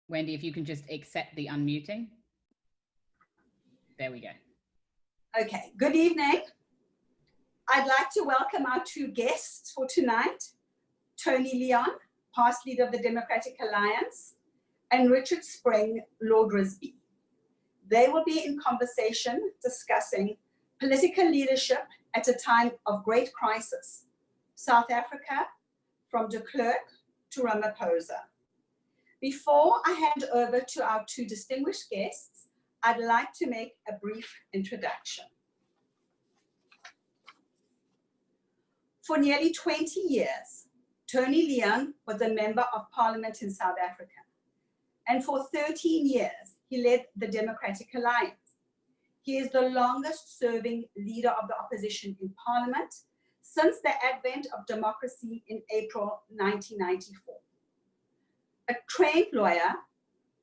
Wendy, if you can just accept the unmuting. There we go. Okay, good evening. I'd like to welcome our two guests for tonight, Tony Leon, past leader of the Democratic Alliance, and Richard Spring, Lord Risby. They will be in conversation discussing political leadership at a time of great crisis, South Africa, from de Klerk to Ramaphosa. Before I hand over to our two distinguished guests, I'd like to make a brief introduction. For nearly 20 years, Tony Leon was a member of parliament in South Africa. And for 13 years, he led the Democratic Alliance. He is the longest serving leader of the opposition in parliament since the advent of democracy in April 1994. A trained lawyer,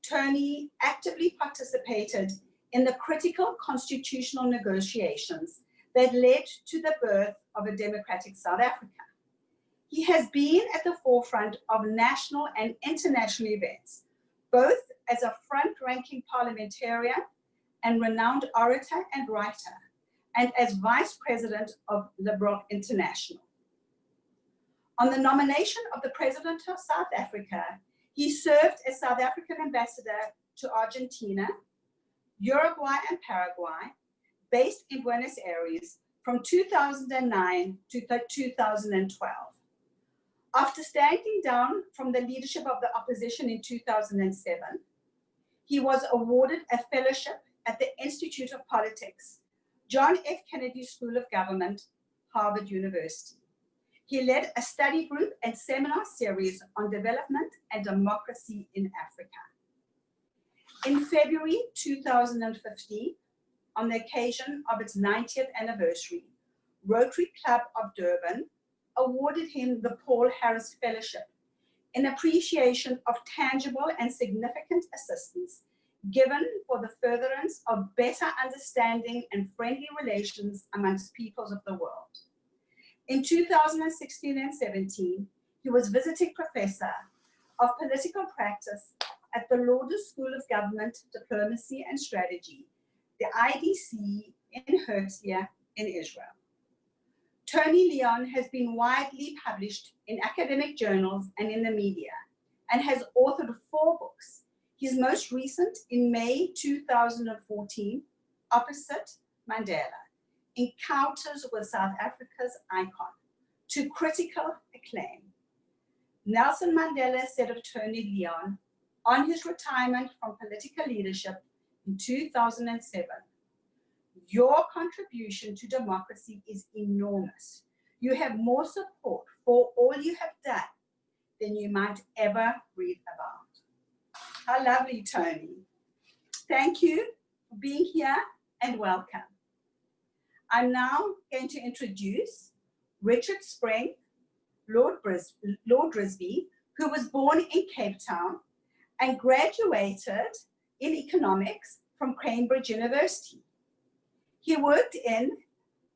Tony actively participated in the critical constitutional negotiations that led to the birth of a democratic South Africa. He has been at the forefront of national and international events, both as a front-ranking parliamentarian and renowned orator and writer, and as vice president of Liberal International. On the nomination of the president of South Africa, he served as South African ambassador to Argentina, Uruguay, and Paraguay, based in Buenos Aires from 2009 to 2012. After standing down from the leadership of the opposition in 2007, he was awarded a fellowship at the Institute of Politics, John F. Kennedy School of Government, Harvard University. He led a study group and seminar series on development and democracy in Africa. In February 2015, on the occasion of its 90th anniversary, Rotary Club of Durban awarded him the Paul Harris Fellowship in appreciation of tangible and significant assistance given for the furtherance of better understanding and friendly relations amongst peoples of the world. In 2016 and 17, he was visiting professor of political practice at the Lauder School of Government, Diplomacy and Strategy, the IDC in Herzliya in Israel. Tony Leon has been widely published in academic journals and in the media, and has authored 4 books. His most recent in May 2014, Opposite Mandela, Encounters with South Africa's Icon, to critical acclaim. Nelson Mandela said of Tony Leon on his retirement from political leadership in 2007, "Your contribution to democracy is enormous. You have more support for all you have done than you might ever read about." How lovely, Tony. Thank you for being here and welcome. I'm now going to introduce Richard Spring, Lord Risby, who was born in Cape Town and graduated in economics from Cambridge University. He worked in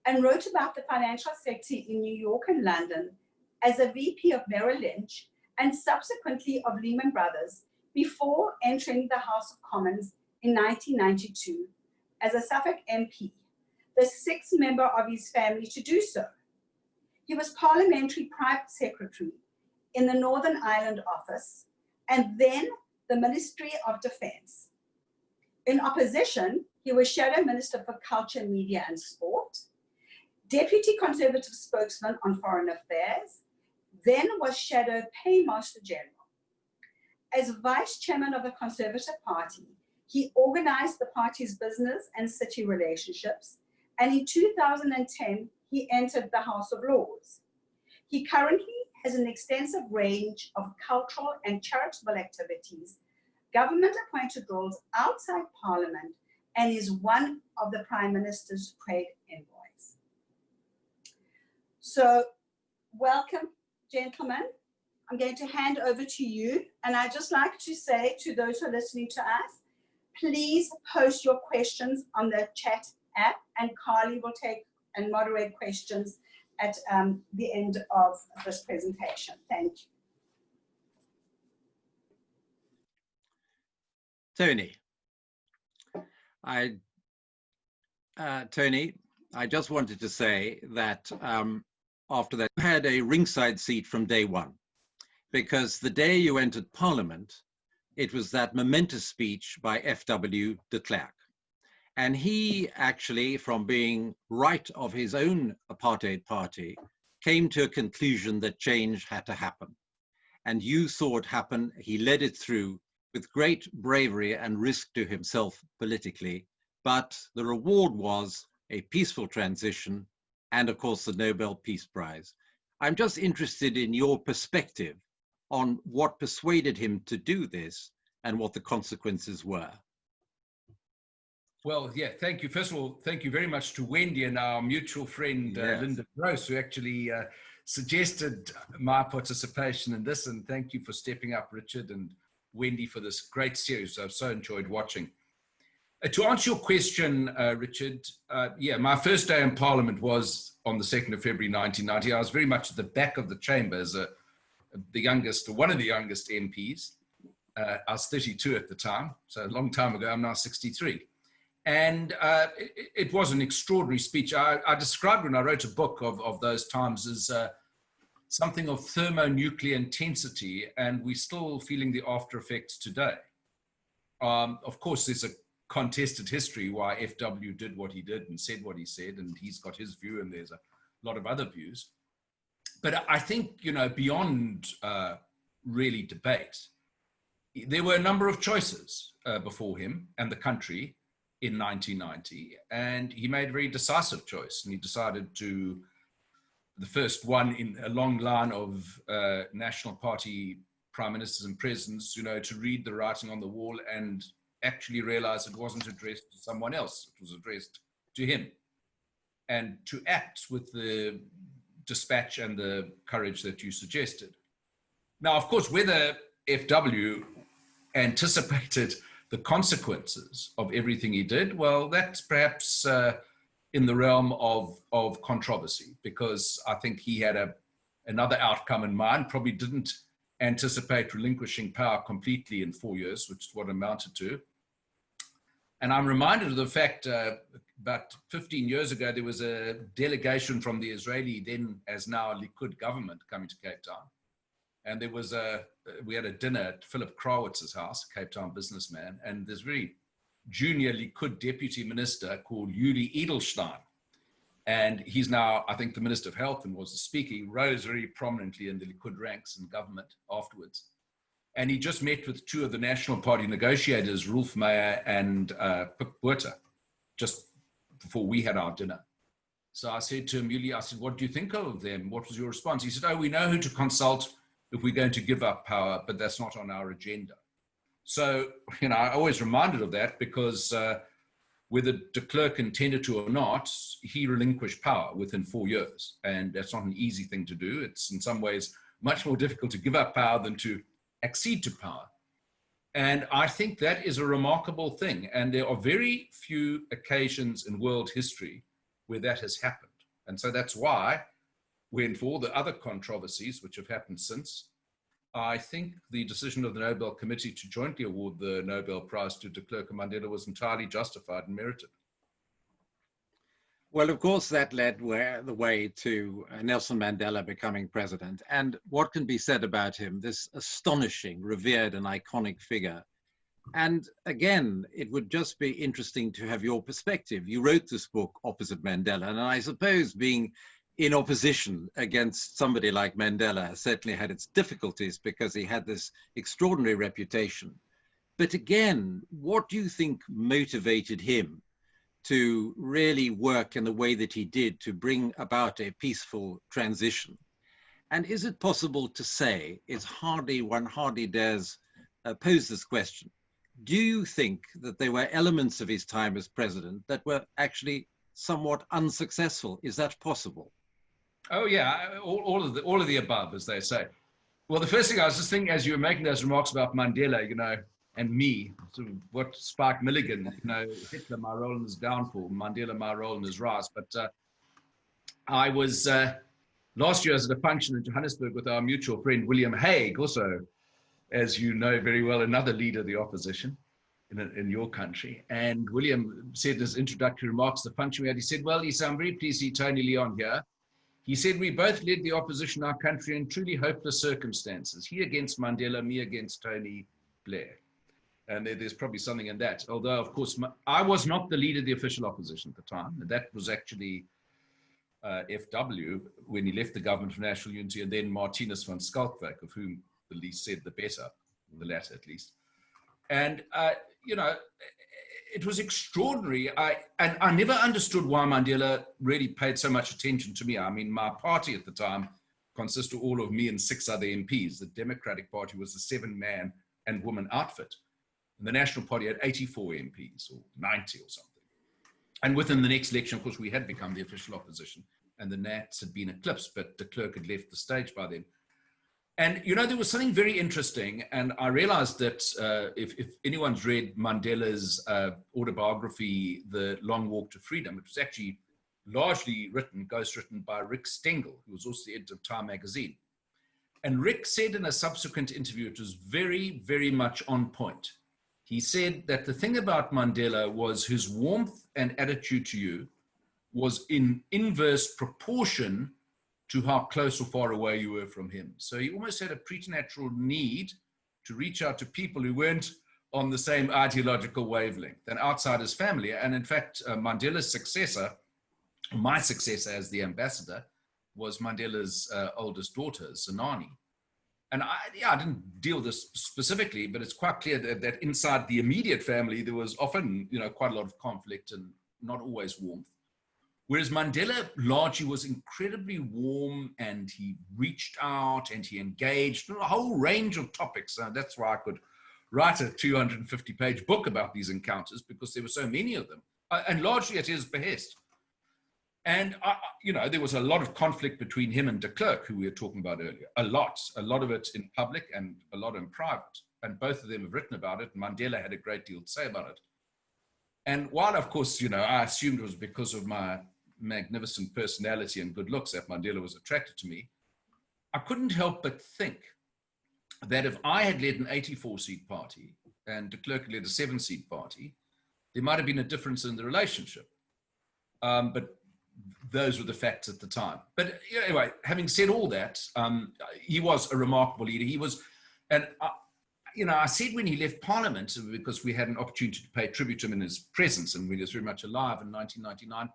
and wrote about the financial sector in New York and London as a VP of Merrill Lynch and subsequently of Lehman Brothers before entering the House of Commons in 1992 as a Suffolk MP, the 6th member of his family to do so. He was parliamentary private secretary in the Northern Ireland office and then the Ministry of Defense. In opposition, he was Shadow Minister for Culture, Media and Sport, Deputy Conservative Spokesman on Foreign Affairs, then was Shadow Paymaster General. As Vice Chairman of the Conservative Party, he organized the party's business and city relationships, and in 2010, he entered the House of Lords. He currently has an extensive range of cultural and charitable activities, government-appointed roles outside Parliament, and is one of the Prime Minister's trade envoys. So, welcome, gentlemen. I'm going to hand over to you, and I'd just like to say to those who are listening to us, please post your questions on the chat app, and Carly will take and moderate questions at the end of this presentation. Thank you. Tony, Tony, I just wanted to say that after that, you had a ringside seat from day one, because the day you entered Parliament, it was that momentous speech by F.W. de Klerk. And he actually, from being right of his own apartheid party, came to a conclusion that change had to happen. And you saw it happen. He led it through with great bravery and risk to himself politically. But the reward was a peaceful transition and, of course, the Nobel Peace Prize. I'm just interested in your perspective on what persuaded him to do this and what the consequences were. Well, yeah, thank you. First of all, thank you very much to Wendy and our mutual friend, Yes. Linda Gross, who actually suggested my participation in this. And thank you for stepping up, Richard, and Wendy, for this great series. I've so enjoyed watching. To answer your question, Richard, yeah, my first day in Parliament was on the 2nd of February 1990. I was very much at the back of the chamber as the youngest, or one of the youngest MPs. I was 32 at the time, so a long time ago. I'm now 63. And it was an extraordinary speech. I described when I wrote a book of those times as something of thermonuclear intensity, and we're still feeling the after effects today. Of course, there's a contested history why FW did what he did and said what he said, and he's got his view, and there's a lot of other views. But I think, you know, beyond really debate, there were a number of choices before him and the country in 1990, and he made a very decisive choice, and he decided to, the first one in a long line of National Party prime ministers and presidents, you know, to read the writing on the wall and actually realize it wasn't addressed to someone else, it was addressed to him, and to act with the dispatch and the courage that you suggested. Now, of course, whether FW anticipated the consequences of everything he did, well, that's perhaps in the realm of controversy, because I think he had another outcome in mind, probably didn't anticipate relinquishing power completely in 4 years, which is what it amounted to. And I'm reminded of the fact about 15 years ago, there was a delegation from the Israeli, then as now Likud government, coming to Cape Town. And there was we had a dinner at Philip Krawitz's house, Cape Town businessman, and this very junior Likud deputy minister called Yuli Edelstein. And he's now, I think, the Minister of Health and was the speaker. He rose very prominently in the Likud ranks in government afterwards. And he just met with two of the National Party negotiators, Rolf Meyer and Pip Botha, just before we had our dinner. So I said to him, Yuli, I said, what do you think of them? What was your response? He said, oh, we know who to consult if we're going to give up power, but that's not on our agenda. So, you know, I always reminded of that, because whether de Klerk intended to or not, he relinquished power within 4 years. And that's not an easy thing to do. It's in some ways much more difficult to give up power than to accede to power. And I think that is a remarkable thing. And there are very few occasions in world history where that has happened. And so that's why, when for all the other controversies which have happened since, I think the decision of the Nobel Committee to jointly award the Nobel Prize to de Klerk and Mandela was entirely justified and merited. Well, of course, that led the way to Nelson Mandela becoming president. And what can be said about him, this astonishing, revered and iconic figure? And again, it would just be interesting to have your perspective. You wrote this book opposite Mandela, and I suppose being in opposition against somebody like Mandela certainly had its difficulties, because he had this extraordinary reputation. But again, what do you think motivated him to really work in the way that he did to bring about a peaceful transition? And is it possible to say, one hardly dares pose this question, do you think that there were elements of his time as president that were actually somewhat unsuccessful? Is that possible? Oh yeah, all of the above, as they say. Well, the first thing I was just thinking as you were making those remarks about Mandela, you know, and me, sort of what sparked Milligan, you know, Hitler, my role in his downfall, Mandela, my role in his rise. But I was, last year I was at a function in Johannesburg with our mutual friend, William Hague, also, as you know very well, another leader of the opposition. in your country. And William said in his introductory remarks, the function we had, he said, well, he said, I'm very pleased to see Tony Leon here. He said, we both led the opposition in our country in truly hopeless circumstances. He against Mandela, me against Tony Blair. And there's probably something in that. Although, of course, I was not the leader of the official opposition at the time. That was actually FW when he left the Government of National Unity, and then Martinus van Schalkwyk, of whom the least said the better, the latter at least. And, you know, it was extraordinary. I never understood why Mandela really paid so much attention to me. I mean, my party at the time consisted of all of me and 6 other MPs. The Democratic Party was a 7-man and woman outfit. And the National Party had 84 MPs or 90 or something. And within the next election, of course, we had become the official opposition and the Nats had been eclipsed, but de Klerk had left the stage by then. And, you know, there was something very interesting. And I realized that if anyone's read Mandela's autobiography, The Long Walk to Freedom, it was actually largely ghostwritten by Rick Stengel, who was also the editor of Time magazine. And Rick said in a subsequent interview, it was very, very much on point. He said that the thing about Mandela was his warmth and attitude to you was in inverse proportion to how close or far away you were from him. So he almost had a preternatural need to reach out to people who weren't on the same ideological wavelength and outside his family. And in fact, Mandela's successor, my successor as the ambassador, was Mandela's oldest daughter, Zanani. And I didn't deal with this specifically, but it's quite clear that inside the immediate family, there was often, you know, quite a lot of conflict and not always warmth. Whereas Mandela largely was incredibly warm and he reached out and he engaged in a whole range of topics. That's why I could write a 250-page book about these encounters, because there were so many of them, and largely at his behest. And, you know, there was a lot of conflict between him and de Klerk, who we were talking about earlier. A lot of it in public and a lot in private. And both of them have written about it. Mandela had a great deal to say about it. And while, of course, you know, I assumed it was because of my magnificent personality and good looks that Mandela was attracted to me, I couldn't help but think that if I had led an 84-seat party and de Klerk led a 7-seat party, there might have been a difference in the relationship. But those were the facts at the time. But anyway, having said all that, he was a remarkable leader. He was, and you know, I said when he left Parliament, because we had an opportunity to pay tribute to him in his presence, and when he was very much alive in 1999,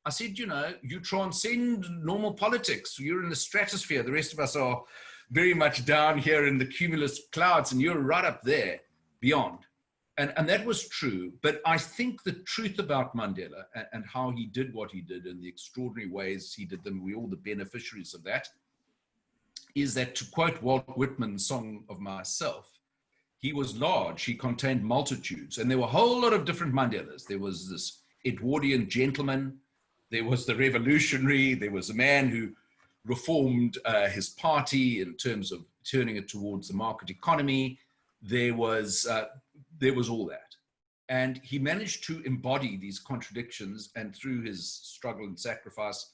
I said, you know, you transcend normal politics. You're in the stratosphere. The rest of us are very much down here in the cumulus clouds, and you're right up there beyond. And that was true. But I think the truth about Mandela and how he did what he did and the extraordinary ways he did them, we're all the beneficiaries of that, is that, to quote Walt Whitman's Song of Myself, he was large, he contained multitudes, and there were a whole lot of different Mandelas. There was this Edwardian gentleman, there was the revolutionary, there was a man who reformed his party in terms of turning it towards the market economy. There was all that. And he managed to embody these contradictions, and through his struggle and sacrifice,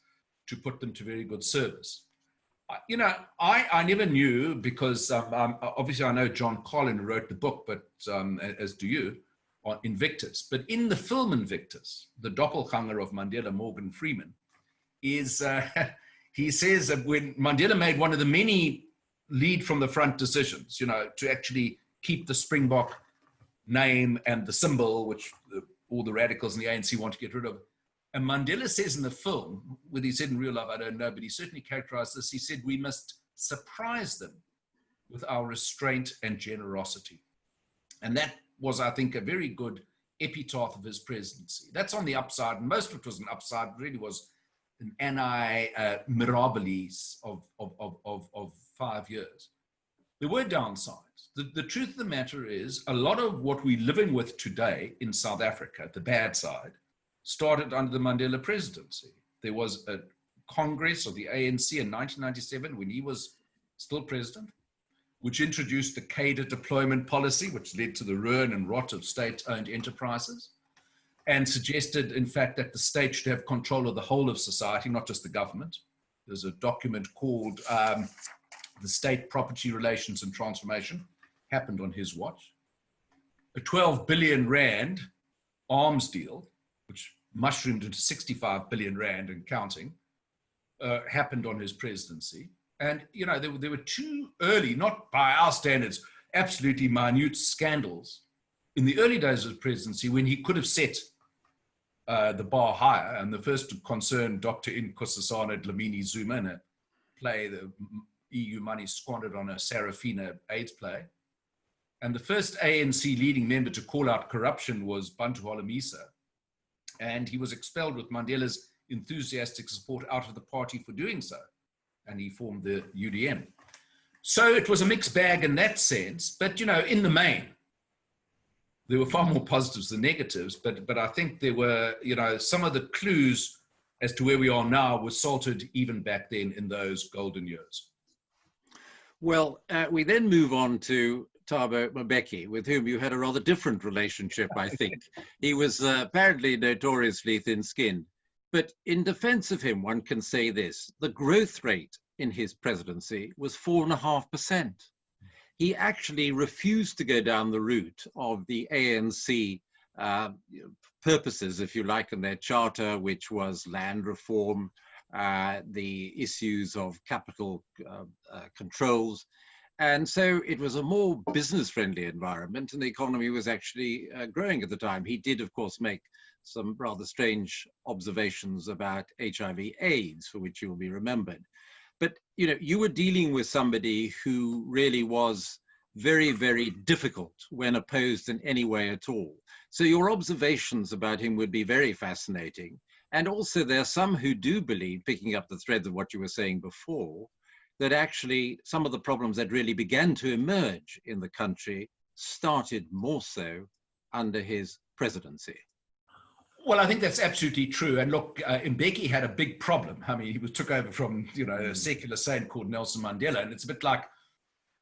to put them to very good service. You know, I never knew, because obviously I know John Carlin, who wrote the book, but as do you, on Invictus. But in the film Invictus, the doppelganger of Mandela, Morgan Freeman, is, he says that when Mandela made one of the many lead from the front decisions, you know, to actually keep the Springbok name and the symbol, which all the radicals in the ANC want to get rid of. And Mandela says in the film, whether he said in real life, I don't know, but he certainly characterized this. He said, we must surprise them with our restraint and generosity. And that was, I think, a very good epitaph of his presidency. That's on the upside, and most of it was an upside, really was an anni mirabilis of 5 years. There were downsides. The truth of the matter is, a lot of what we're living with today in South Africa, the bad side, started under the Mandela presidency. There was a Congress of the ANC in 1997, when he was still president, which introduced the cadre deployment policy, which led to the ruin and rot of state-owned enterprises, and suggested, in fact, that the state should have control of the whole of society, not just the government. There's a document called The State, Property Relations and Transformation, happened on his watch. a 12 billion rand arms deal, which mushroomed into 65 billion rand and counting, happened on his presidency. And, you know, there were two early, not by our standards, absolutely minute scandals in the early days of his presidency when he could have set the bar higher. And the first concerned Dr. Nkosazana Dlamini Zuma in a play, the EU money squandered on a Sarafina AIDS play. And the first ANC leading member to call out corruption was Bantu Holomisa. And he was expelled with Mandela's enthusiastic support out of the party for doing so. And he formed the UDM. So it was a mixed bag in that sense. But, you know, in the main, there were far more positives than negatives. But I think there were, you know, some of the clues as to where we are now were salted even back then in those golden years. Well, we then move on to Thabo Mbeki, with whom you had a rather different relationship, I think. He was apparently notoriously thin-skinned. But in defense of him, one can say this: the growth rate in his presidency was 4.5%. He actually refused to go down the route of the ANC purposes, if you like, in their charter, which was land reform, the issues of capital controls. And so it was a more business-friendly environment, and the economy was actually growing at the time. He did, of course, make some rather strange observations about HIV/AIDS, for which you will be remembered. But, you know, you were dealing with somebody who really was very, very difficult when opposed in any way at all. So your observations about him would be very fascinating. And also there are some who do believe, picking up the threads of what you were saying before, that actually some of the problems that really began to emerge in the country started more so under his presidency. Well, I think that's absolutely true. And look, Mbeki had a big problem. I mean, he took over from, you know, a secular saint called Nelson Mandela. And it's a bit like,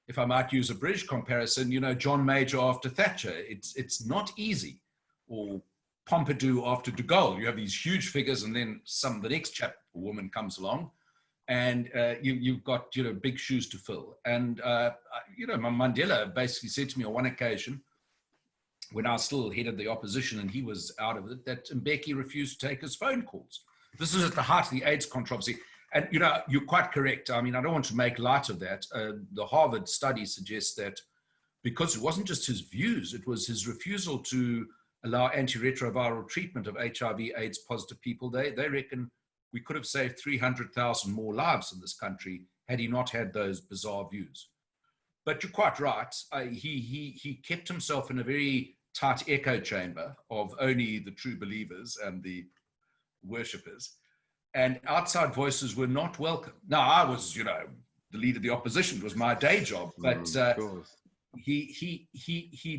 if I might use a British comparison, you know, John Major after Thatcher. It's not easy. Or Pompidou after de Gaulle. You have these huge figures, and then the next chap or woman comes along, and you've got, you know, big shoes to fill. And, you know, Mandela basically said to me on one occasion, when I still headed the opposition and he was out of it, that Mbeki refused to take his phone calls. This was at the heart of the AIDS controversy. And, you know, you're quite correct. I mean, I don't want to make light of that. The Harvard study suggests that because it wasn't just his views, it was his refusal to allow antiretroviral treatment of HIV/AIDS positive people. They reckon we could have saved 300,000 more lives in this country had he not had those bizarre views. But you're quite right. He kept himself in a very tight echo chamber of only the true believers and the worshippers. And outside voices were not welcome. Now, I was, you know, the leader of the opposition. It was my day job. But he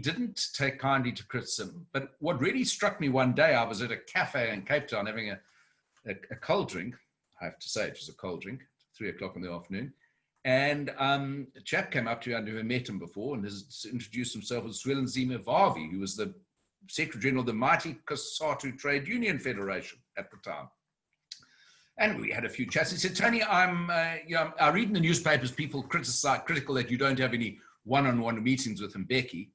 didn't take kindly to criticism. But what really struck me one day, I was at a cafe in Cape Town having a cold drink. I have to say it was a cold drink, 3 o'clock in the afternoon. And a chap came up to me, I'd never met him before, and has introduced himself as Zwelinzima Vavi, who was the Secretary General of the mighty Cosatu Trade Union Federation at the time. And we had a few chats. He said, Tony, you know, I read in the newspapers people critical that you don't have any one-on-one meetings with Mbeki.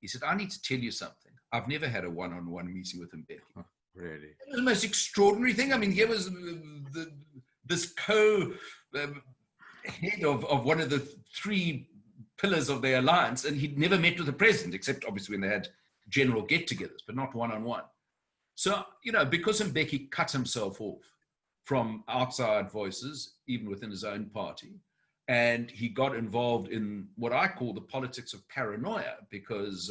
He said, I need to tell you something. I've never had a one-on-one meeting with Mbeki. Oh, really? It was the most extraordinary thing. I mean, here was this head of one of the 3 pillars of their alliance, and he'd never met with the president, except obviously when they had general get-togethers, but not one-on-one. So, you know, because Mbeki cut himself off from outside voices, even within his own party, and he got involved in what I call the politics of paranoia, because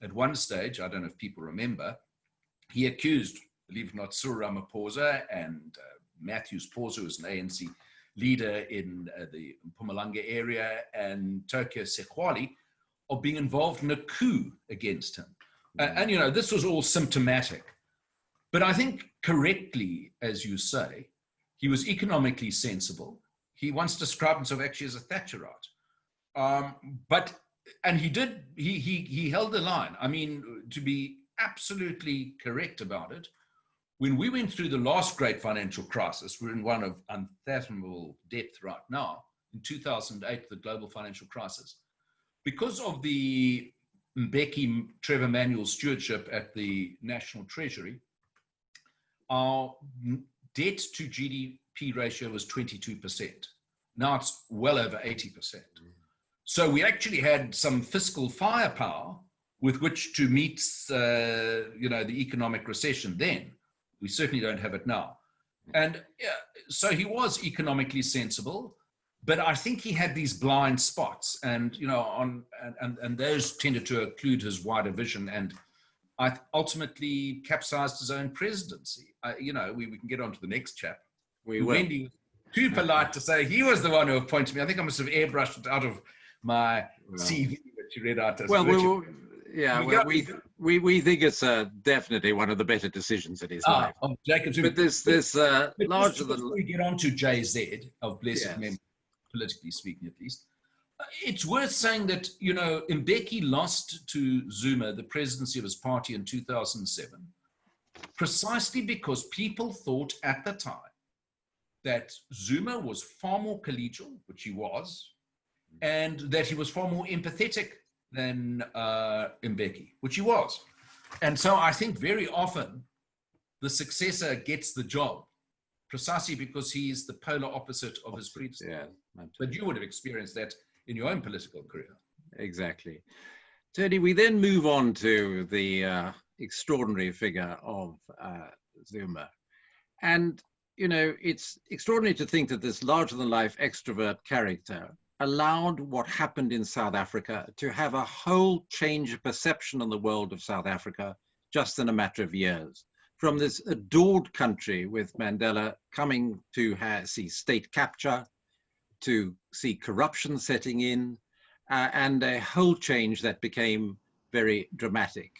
at one stage, I don't know if people remember, he accused, believe it or not, Cyril Ramaphosa and Matthews Phosa, who was an ANC leader in the Mpumalanga area, and Tokyo Sekwali, of being involved in a coup against him. And, you know, this was all symptomatic. But I think correctly, as you say, he was economically sensible. He once described himself actually as a Thatcherite. And he held the line. I mean, to be absolutely correct about it, when we went through the last great financial crisis, we're in one of unfathomable depth right now, in 2008, the global financial crisis, because of the Mbeki Trevor Manuel's stewardship at the National Treasury, our debt to GDP ratio was 22%. Now it's well over 80%. So we actually had some fiscal firepower with which to meet, the economic recession then. We certainly don't have it now. And so he was economically sensible, but I think he had these blind spots, and and those tended to occlude his wider vision, and I ultimately capsized his own presidency. We can get on to the next chap. We will. Wendy was too polite to say he was the one who appointed me. I think I must have airbrushed it out of my CV that you read out. We think it's definitely one of the better decisions in his life. Jacob Zuma. But this larger than... Before we get on to JZ, of blessed memory, politically speaking at least, it's worth saying that, Mbeki lost to Zuma the presidency of his party in 2007, precisely because people thought at the time that Zuma was far more collegial, which he was, and that he was far more empathetic than Mbeki, which he was. And so I think very often the successor gets the job precisely because he's the polar opposite of his predecessor. Yeah, but you would have experienced that in your own political career. Exactly. Tony, we then move on to the extraordinary figure of Zuma. And, it's extraordinary to think that this larger-than-life extrovert character allowed what happened in South Africa to have a whole change of perception on the world of South Africa just in a matter of years. From this adored country with Mandela coming to see state capture, to see corruption setting in, and a whole change that became very dramatic.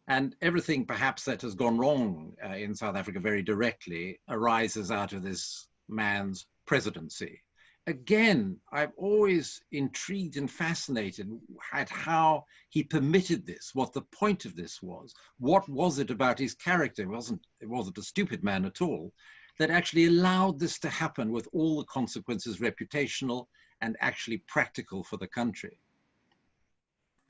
And everything perhaps that has gone wrong in South Africa very directly arises out of this man's presidency. Again, I'm always intrigued and fascinated at how he permitted this, what the point of this was. What was it about his character? It wasn't a stupid man at all, that actually allowed this to happen with all the consequences, reputational and actually practical for the country.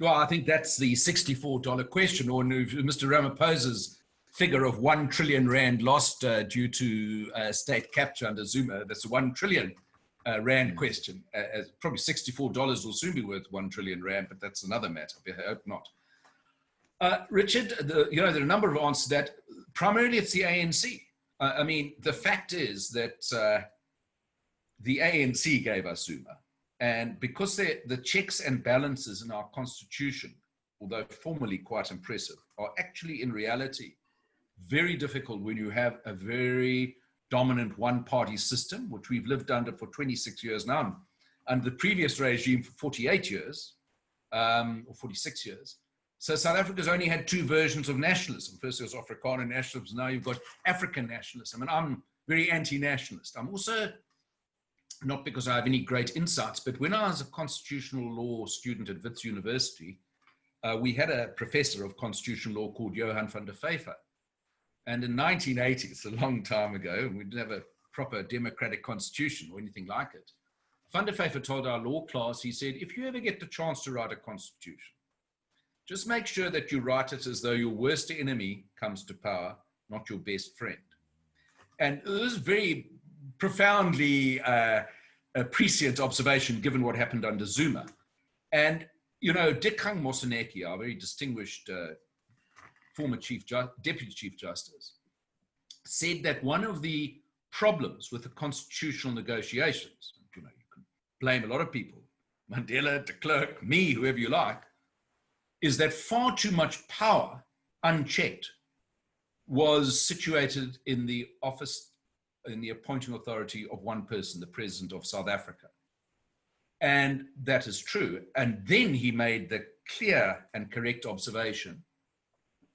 Well, I think that's the $64 question, or Mr. Ramaphosa's figure of 1 trillion rand lost due to state capture under Zuma. That's 1 trillion rand question. Probably $64 will soon be worth 1 trillion rand, but that's another matter. I hope not. Richard, there are a number of answers to that. Primarily, it's the ANC. The fact is that the ANC gave us Zuma. And because the checks and balances in our constitution, although formally quite impressive, are actually in reality very difficult when you have a very dominant one-party system, which we've lived under for 26 years now, and the previous regime for 48 years, or 46 years. So South Africa's only had two versions of nationalism. First it was Afrikaner nationalism, now you've got African nationalism, and I'm very anti-nationalist. I'm also, not because I have any great insights, but when I was a constitutional law student at Wits University, we had a professor of constitutional law called Johan van der Vyver. And in 1980, it's a long time ago, and we didn't have a proper democratic constitution or anything like it. Van der Vyver told our law class, he said, if you ever get the chance to write a constitution, just make sure that you write it as though your worst enemy comes to power, not your best friend. And it was very profoundly prescient observation given what happened under Zuma. And, Dikgang Moseneke, our very distinguished former Deputy Chief Justice, said that one of the problems with the constitutional negotiations, you can blame a lot of people, Mandela, de Klerk, me, whoever you like, is that far too much power, unchecked, was situated in the office, in the appointing authority of one person, the President of South Africa. And that is true. And then he made the clear and correct observation.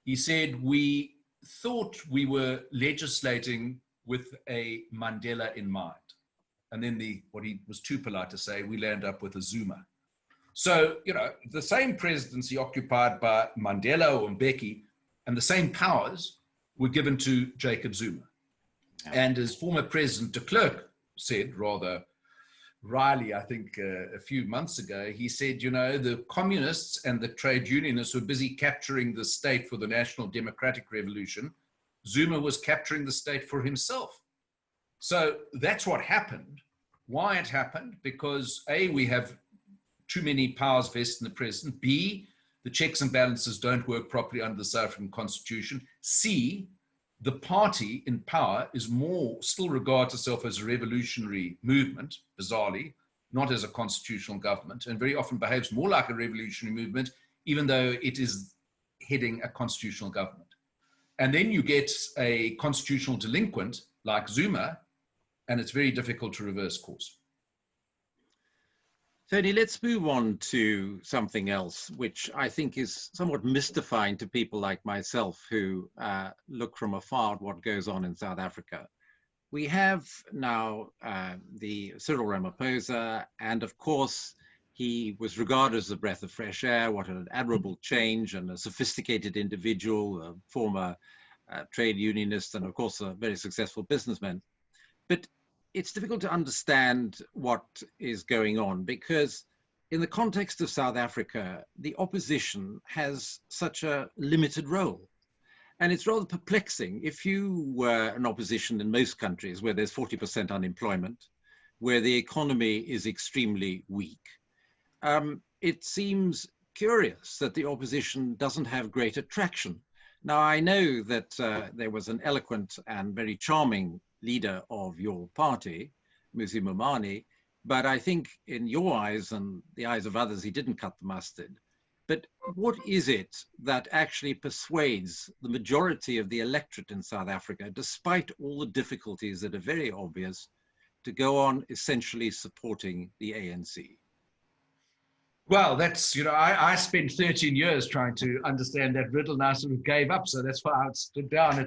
He said, we thought we were legislating with a Mandela in mind. And then what he was too polite to say, we'll end up with a Zuma. So, the same presidency occupied by Mandela or Mbeki, and the same powers were given to Jacob Zuma. And as former President de Klerk said, rather Riley, I think a few months ago, he said, you know, the communists and the trade unionists were busy capturing the state for the National Democratic Revolution. Zuma was capturing the state for himself. So that's what happened. Why it happened? Because A, we have too many powers vested in the president. B, the checks and balances don't work properly under the South African Constitution. C, the party in power is still regards itself as a revolutionary movement, bizarrely, not as a constitutional government, and very often behaves more like a revolutionary movement, even though it is heading a constitutional government. And then you get a constitutional delinquent like Zuma, and it's very difficult to reverse course. Tony, let's move on to something else, which I think is somewhat mystifying to people like myself who look from afar at what goes on in South Africa. We have now the Cyril Ramaphosa, and of course, he was regarded as a breath of fresh air. What an admirable change, and a sophisticated individual, a former trade unionist, and of course, a very successful businessman. But it's difficult to understand what is going on because in the context of South Africa, the opposition has such a limited role. And it's rather perplexing. If you were an opposition in most countries where there's 40% unemployment, where the economy is extremely weak, it seems curious that the opposition doesn't have greater traction. Now, I know that there was an eloquent and very charming leader of your party, Mmusi Maimane, but I think in your eyes and the eyes of others, he didn't cut the mustard. But what is it that actually persuades the majority of the electorate in South Africa, despite all the difficulties that are very obvious, to go on essentially supporting the ANC? Well, that's, you know, I spent 13 years trying to understand that riddle and I sort of gave up. So that's why I stood down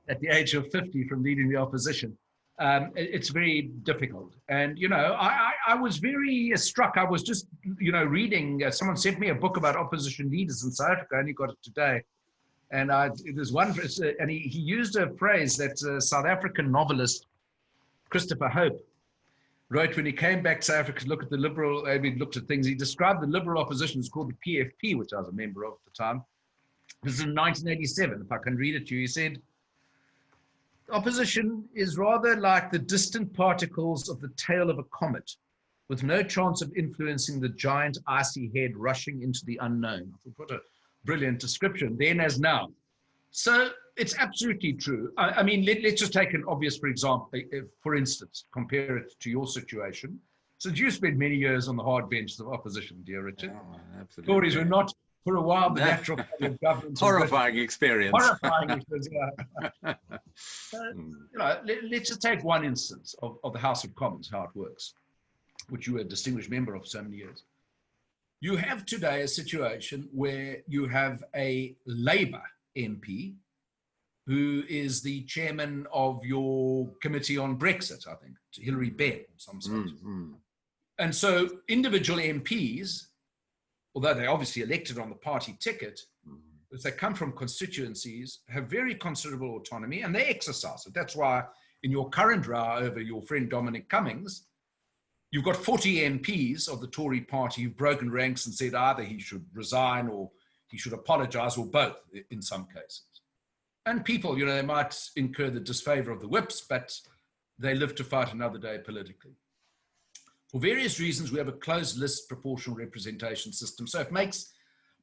at the age of 50 from leading the opposition. It's very difficult. And, you know, I was very struck. I was just, you know, reading, someone sent me a book about opposition leaders in South Africa. I only got it today. And there's one, and he used a phrase that South African novelist Christopher Hope wrote when he came back to South Africa to look at the liberal, he looked at things. He described the liberal opposition as called the PFP, which I was a member of at the time. This is in 1987, if I can read it to you. He said, opposition is rather like the distant particles of the tail of a comet, with no chance of influencing the giant icy head rushing into the unknown. What a brilliant description, then as now. So it's absolutely true. I mean, let's just take an obvious, for example, for instance, compare it to your situation. So you spent many years on the hard benches of opposition, dear Richard. Oh, absolutely. Tories were not, for a while, the natural party of government. Horrifying experience. Horrifying experience, yeah. So, you know, let's just take one instance of the House of Commons, how it works, which you were a distinguished member of so many years. You have today a situation where you have a Labour MP who is the chairman of your committee on Brexit, I think, Hilary Benn, or some sort. And so individual MPs, although they're obviously elected on the party ticket, if they come from constituencies, have very considerable autonomy and they exercise it. That's why in your current row over your friend Dominic Cummings, you've got 40 MPs of the Tory party who've broken ranks and said either he should resign or he should apologize, or both in some cases. And people, you know, they might incur the disfavor of the whips, but they live to fight another day politically. For various reasons, we have a closed list proportional representation system. So it makes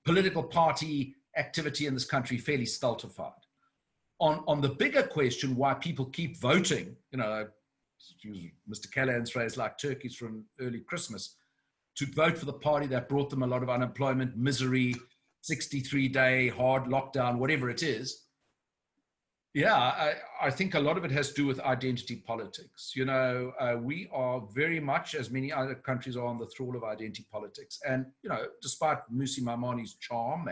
political party activity in this country fairly stultified. On the bigger question, why people keep voting, you know, to use Mr. Callahan's phrase, like turkeys from early Christmas, to vote for the party that brought them a lot of unemployment, misery, 63-day hard lockdown, whatever it is. Yeah, I think a lot of it has to do with identity politics. You know, we are very much, as many other countries are, on the thrall of identity politics. And, you know, despite Mmusi Maimane's charm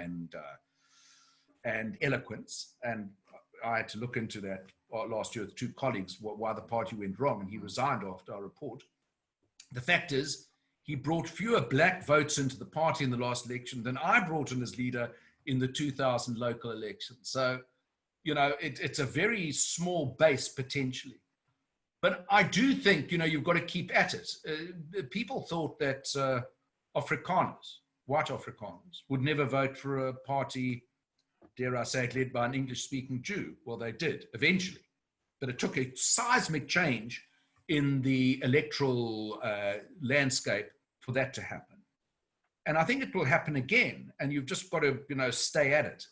and eloquence, and I had to look into that last year with two colleagues, why the party went wrong, and he resigned after our report. The fact is, he brought fewer black votes into the party in the last election than I brought in as leader in the 2000 local election. So, you know, it's a very small base potentially. But I do think, you've got to keep at it. People thought that Afrikaners, white Afrikaners, would never vote for a party, dare I say it, led by an English-speaking Jew. Well, they did, eventually. But it took a seismic change in the electoral landscape for that to happen. And I think it will happen again, and you've just got to, stay at it.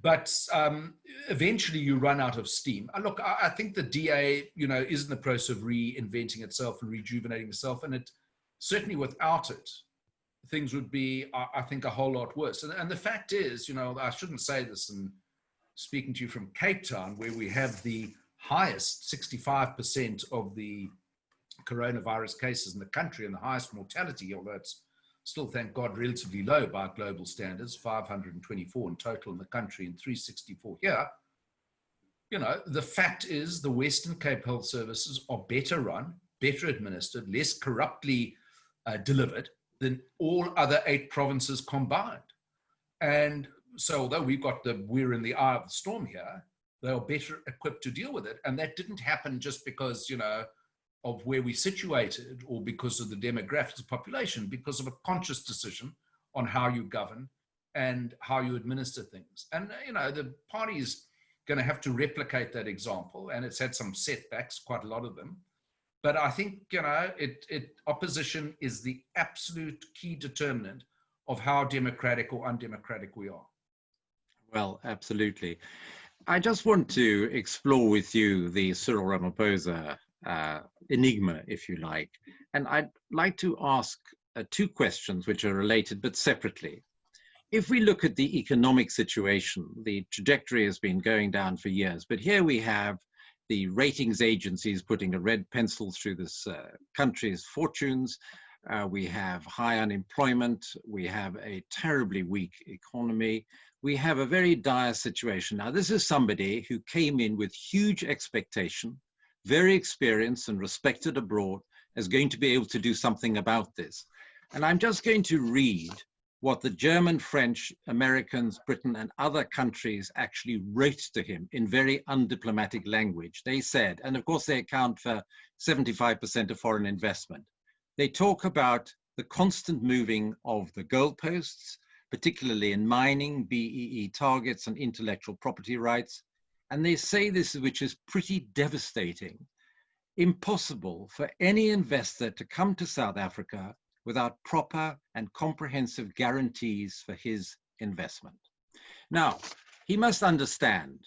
But eventually you run out of steam. Look, I think the DA, is in the process of reinventing itself and rejuvenating itself. And it certainly without it, things would be, I think, a whole lot worse. And the fact is, I shouldn't say this, and speaking to you from Cape Town, where we have the highest 65% of the coronavirus cases in the country and the highest mortality, although it's still, thank God, relatively low by global standards, 524 in total in the country and 364 here. The fact is the Western Cape Health Services are better run, better administered, less corruptly delivered than all other 8 provinces combined. And so although we're in the eye of the storm here, they are better equipped to deal with it. And that didn't happen just because, of where we situated or because of the demographics of population, because of a conscious decision on how you govern and how you administer things. And, the party is going to have to replicate that example, and it's had some setbacks, quite a lot of them. But I think, opposition is the absolute key determinant of how democratic or undemocratic we are. Well, absolutely. I just want to explore with you the Cyril Ramaphosa enigma, if you like. And I'd like to ask 2 questions which are related but separately. If we look at the economic situation, the trajectory has been going down for years, but here we have the ratings agencies putting a red pencil through this country's fortunes. We have high unemployment. We have a terribly weak economy. We have a very dire situation. Now, this is somebody who came in with huge expectation, very experienced and respected abroad, as going to be able to do something about this. And I'm just going to read what the German, French, Americans, Britain, and other countries actually wrote to him in very undiplomatic language. They said, and of course they account for 75% of foreign investment. They talk about the constant moving of the goalposts, particularly in mining, BEE targets, and intellectual property rights. And they say this, which is pretty devastating, impossible for any investor to come to South Africa without proper and comprehensive guarantees for his investment. Now, he must understand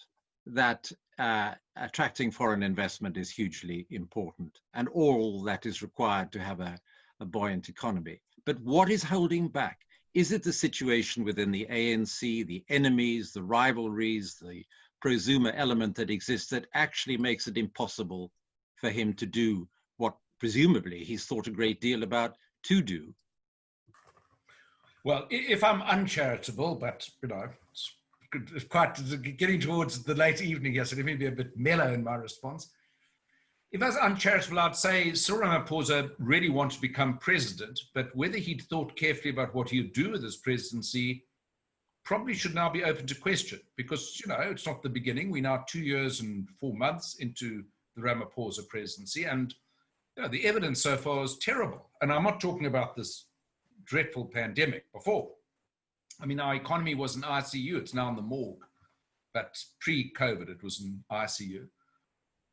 that attracting foreign investment is hugely important and all that is required to have a buoyant economy. But what is holding back? Is it the situation within the ANC, the enemies, the rivalries, the prosumer element that exists that actually makes it impossible for him to do what presumably he's thought a great deal about to do? Well, if I'm uncharitable, but it's quite getting towards the late evening here, so let me be a bit mellow in my response. If I was uncharitable, I'd say Cyril Ramaphosa really wanted to become president, but whether he'd thought carefully about what he'd do with his presidency probably should now be open to question, because, it's not the beginning. We're now 2 years and 4 months into the Ramaphosa presidency, and the evidence so far is terrible. And I'm not talking about this dreadful pandemic before. I mean, our economy was in ICU. It's now in the morgue, but pre-COVID, it was in ICU.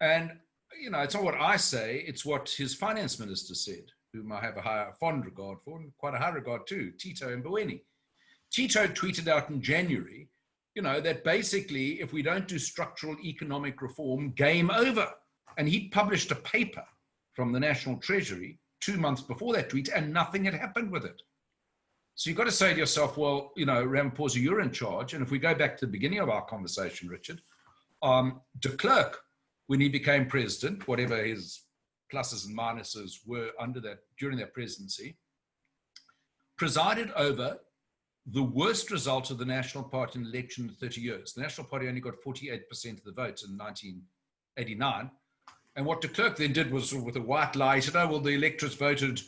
And, it's not what I say, it's what his finance minister said, whom I have a fond regard for, and quite a high regard too, Tito Mboweni. Tito tweeted out in January, that basically if we don't do structural economic reform, game over. And he published a paper from the National Treasury 2 months before that tweet, and nothing had happened with it. So you've got to say to yourself, well, Ramaphosa, you're in charge. And if we go back to the beginning of our conversation, Richard, de Klerk, when he became president, whatever his pluses and minuses were during that presidency, presided over the worst result of the National Party in the election in 30 years. The National Party only got 48% of the votes in 1989. And what de Klerk then did was, with a white lie, he said, oh, well, the electors voted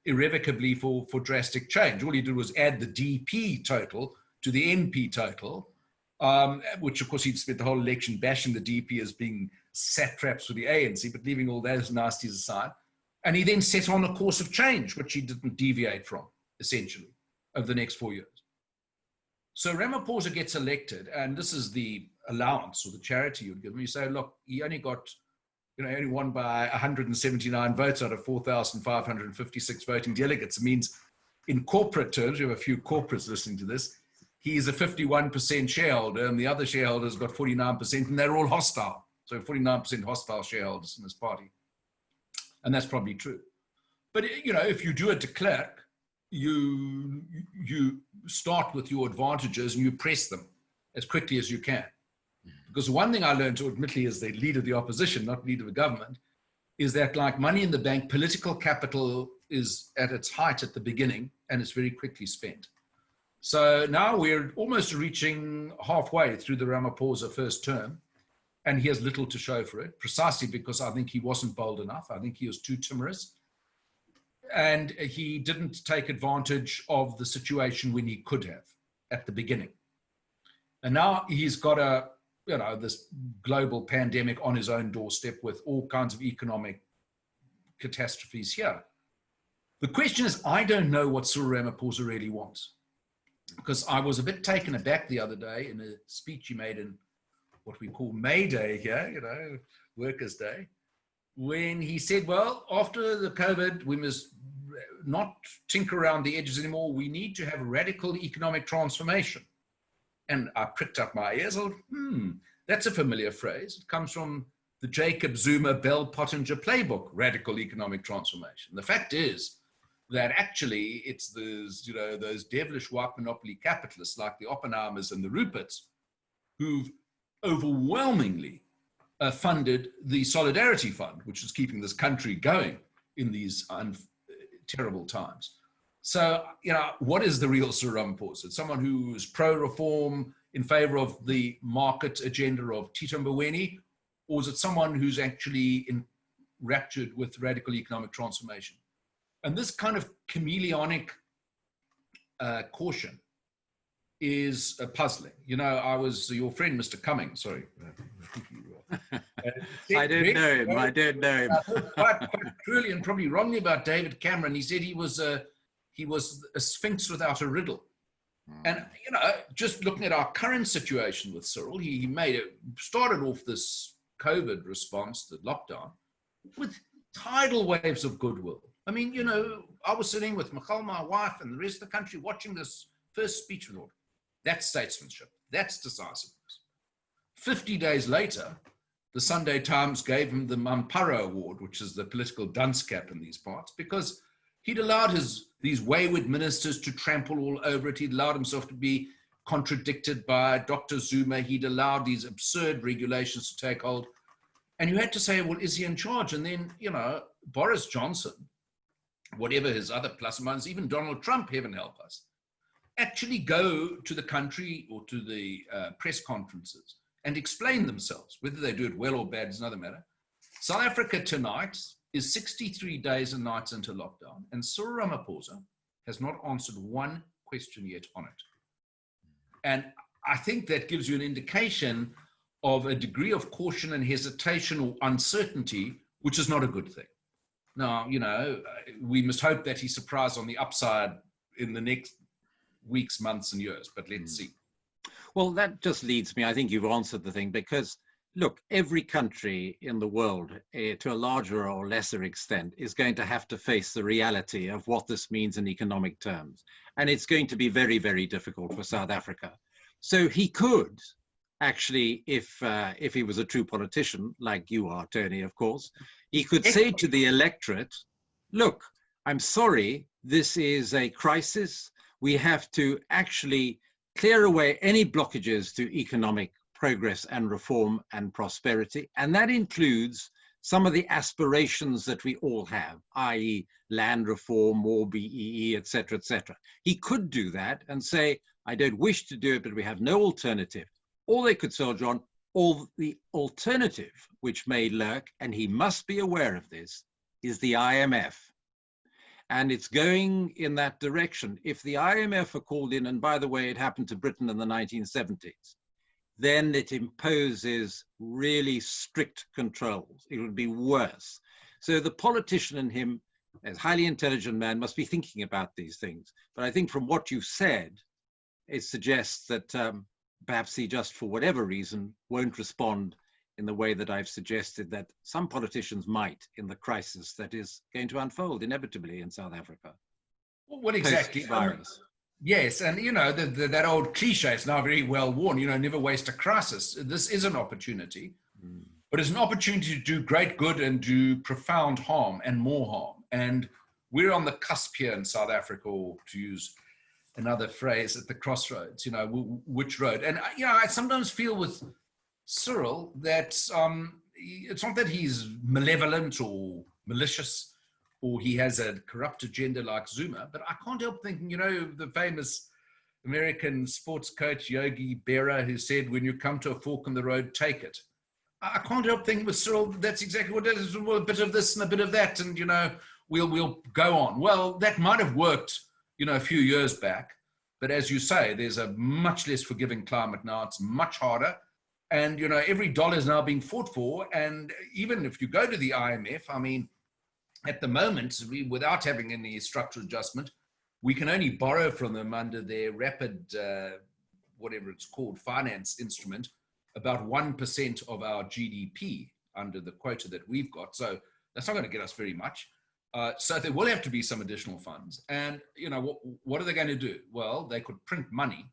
irrevocably for drastic change. All he did was add the DP total to the NP total, which of course he'd spent the whole election bashing the DP as being satraps for the ANC, but leaving all those nasties aside. And he then set on a course of change, which he didn't deviate from, essentially, over the next 4 years. So Ramaphosa gets elected, and this is the allowance or the charity you'd give him. You say, look, he only got, only won by 179 votes out of 4,556 voting delegates. It means in corporate terms, we have a few corporates listening to this, he is a 51% shareholder, and the other shareholders got 49%, and they're all hostile. So 49% hostile shareholders in this party. And that's probably true. But, if you do it to Klerk, you start with your advantages and you press them as quickly as you can. Because one thing I learned, admittedly, as the leader of the opposition, not leader of the government, is that like money in the bank, political capital is at its height at the beginning and it's very quickly spent. So now we're almost reaching halfway through the Ramaphosa first term, and he has little to show for it, precisely because I think he wasn't bold enough. I think he was too timorous. And he didn't take advantage of the situation when he could have at the beginning. And now he's got this global pandemic on his own doorstep with all kinds of economic catastrophes here. The question is, I don't know what Cyril Ramaphosa really wants. Because I was a bit taken aback the other day in a speech he made in what we call May Day here, Workers' Day, when he said, well, after the COVID, we must not tinker around the edges anymore. We need to have radical economic transformation. And I pricked up my ears. I thought, that's a familiar phrase. It comes from the Jacob Zuma Bell Pottinger playbook, radical economic transformation. The fact is that actually it's those devilish white monopoly capitalists like the Oppenheimers and the Ruperts who've overwhelmingly funded the Solidarity Fund, which is keeping this country going in these terrible times. So, what is the real Cyril Ramaphosa? It's someone who is pro-reform in favor of the market agenda of Tito Mboweni, or is it someone who's actually enraptured with radical economic transformation? And this kind of chameleonic caution is puzzling. I was your friend, Mr. Cummings, sorry. I don't know him. Quite cruelly and probably wrongly about David Cameron. He said he was a sphinx without a riddle. And, just looking at our current situation with Cyril, he started off this COVID response, the lockdown, with tidal waves of goodwill. I mean, I was sitting with Michal, my wife, and the rest of the country watching this first speech with all. That's statesmanship. That's decisiveness. 50 days later, the Sunday Times gave him the Mamparo Award, which is the political dunce cap in these parts, because he'd allowed these wayward ministers to trample all over it. He'd allowed himself to be contradicted by Dr. Zuma. He'd allowed these absurd regulations to take hold. And you had to say, well, is he in charge? And then, Boris Johnson, whatever his other plus or minus, even Donald Trump, heaven help us, actually go to the country or to the press conferences and explain themselves. Whether they do it well or bad is another matter. South Africa tonight is 63 days and nights into lockdown, and Cyril Ramaphosa has not answered one question yet on it. And I think that gives you an indication of a degree of caution and hesitation or uncertainty, which is not a good thing. Now, we must hope that he's surprised on the upside in the next weeks, months, and years, but let's see. Well, that just leads me, I think you've answered the thing, because look, every country in the world, to a larger or lesser extent, is going to have to face the reality of what this means in economic terms. And it's going to be very, very difficult for South Africa. So he could actually, if he was a true politician, like you are, Tony, of course, he could say to the electorate, look, I'm sorry, this is a crisis. We have to actually clear away any blockages to economic progress and reform and prosperity. And that includes some of the aspirations that we all have, i.e. land reform, more BEE, et cetera, et cetera. He could do that and say, I don't wish to do it, but we have no alternative. Or they could say, John, or the alternative, which may lurk, and he must be aware of this, is the IMF. And it's going in that direction. If the IMF are called in, and by the way, it happened to Britain in the 1970s, then it imposes really strict controls. It would be worse. So the politician in him, as a highly intelligent man, must be thinking about these things. But I think from what you said, it suggests that perhaps he just, for whatever reason, won't respond in the way that I've suggested that some politicians might in the crisis that is going to unfold inevitably in South Africa. What exactly? Virus. Yes, and you know, that old cliche is now very well worn, you know, never waste a crisis. This is an opportunity, but it's an opportunity to do great good and do profound harm and more harm. And we're on the cusp here in South Africa, or to use another phrase, at the crossroads, you know, which road. And, you know, I sometimes feel with Cyril that it's not that he's malevolent or malicious, or he has a corrupt agenda like Zuma, but I can't help thinking, you know, the famous American sports coach Yogi Berra, who said, when you come to a fork in the road, take it. I can't help thinking with Cyril, that's exactly what it is. Well, a bit of this and a bit of that, and, you know, we'll go on. Well, that might have worked, you know, a few years back, but as you say, there's a much less forgiving climate now. It's much harder. And, you know, every dollar is now being fought for. And even if you go to the IMF, I mean, at the moment, without having any structural adjustment, we can only borrow from them under their rapid, whatever it's called, finance instrument, about 1% of our GDP under the quota that we've got. So that's not going to get us very much. So there will have to be some additional funds. And, you know, what are they going to do? Well, they could print money.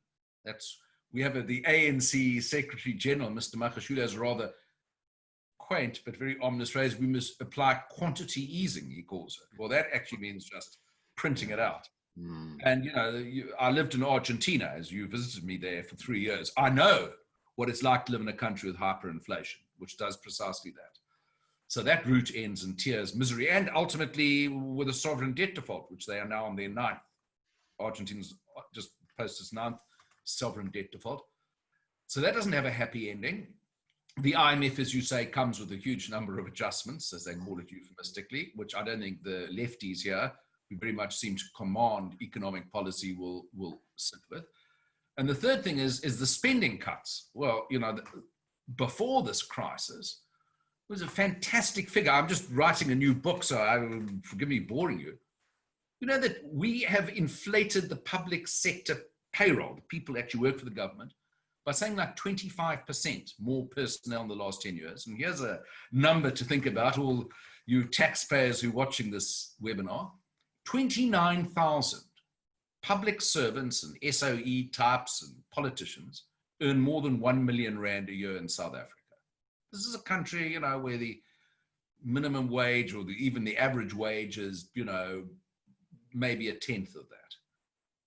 We have the ANC Secretary General, Mr. Magashule, has a rather quaint but very ominous phrase. We must apply quantity easing, he calls it. Well, that actually means just printing it out. And, you know, I lived in Argentina, as you visited me there for 3 years. I know what it's like to live in a country with hyperinflation, which does precisely that. So that route ends in tears, misery, and ultimately with a sovereign debt default, which they are now on their 9th. Argentina's just posted its 9th sovereign debt default. So that doesn't have a happy ending. The IMF, as you say, comes with a huge number of adjustments, as they call it euphemistically, which I don't think the lefties here, who very much seem to command economic policy, will sit with. And the third thing is the spending cuts. Well, you know, before this crisis, it was a fantastic figure. I'm just writing a new book, so forgive me boring you. You know that we have inflated the public sector payroll, the people who actually work for the government, by saying like 25% more personnel in the last 10 years. And here's a number to think about, all you taxpayers who are watching this webinar. 29,000 public servants and SOE types and politicians earn more than 1 million rand a year in South Africa. This is a country, you know, where the minimum wage or even the average wage is, you know, maybe a tenth of that.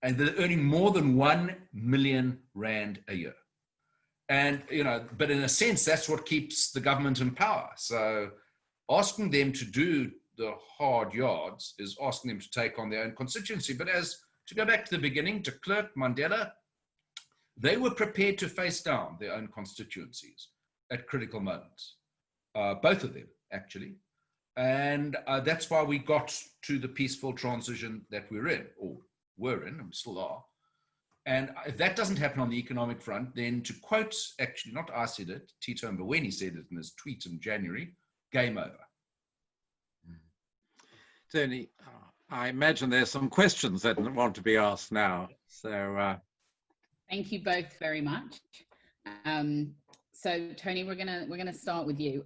And they're earning more than 1 million rand a year. And, you know, but in a sense, that's what keeps the government in power. So asking them to do the hard yards is asking them to take on their own constituency. But to go back to the beginning, to Klerk, Mandela, they were prepared to face down their own constituencies at critical moments. Both of them, actually. And that's why we got to the peaceful transition that we're in, or were in, and still are. And if that doesn't happen on the economic front, then to quote, actually, not I said it, Tito Mboweni said it in his tweet in January, game over. Tony, I imagine there's some questions that want to be asked now. So thank you both very much. So Tony, we're gonna start with you.